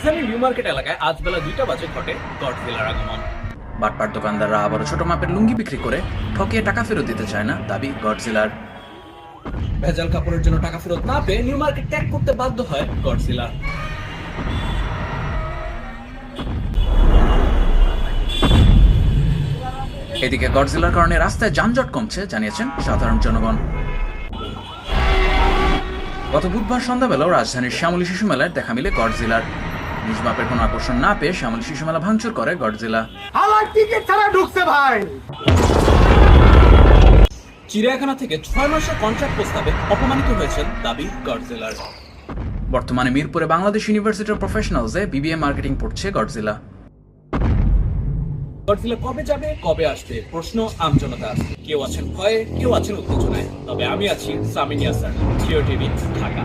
রাজধানীর new market এলাকায় আজ বেলা 2টা বাজে ঘটে গডজিলার আগমন। বাটপার দোকানদাররা আবারও ছোট মাপের লুঙ্গি বিক্রি করে ঠকিয়ে টাকা ফেরত দিতে চায় না, দাবি গডজিলার। ভেজাল কাপড়ের জন্য টাকা ফেরত না পেয়ে নিউ মার্কেট ত্যাগ করতে বাধ্য হয় গডজিলা। এদিকে গডজিলার কারণে রাস্তায় যানজট কমছে জানিয়েছেন সাধারণ জনগণ। গত বুধবার সন্ধ্যাবেলাও রাজধানীর শ্যামলী শিশু মেলায় দেখা মিলে গডজিলার। নিজ মাপের কোনো আকর্ষণ না পেয়ে শ্যামলী শিশু মেলা ভাঙচুর করে গডজিলা। চিড়িয়াখানা থেকে 6 মাসের কন্ট্রাক্ট প্রস্তাবে অপমানিত হয়েছেন, দাবি গডজিলার। বর্তমানে মিরপুরে বাংলাদেশ ইউনিভার্সিটি অফ প্রফেশনালসে বিবিএ মার্কেটিং পড়ছে গডজিলা। গডজিলা কবে যাবে, কবে আসবে প্রশ্ন আমজনতা আছে। কেউ আছেন ভয়ে, কেউ আছেন উত্তেজনায়, তবে আমি আছি সামিন ইয়াসার, জিও টিভি, ঢাকা।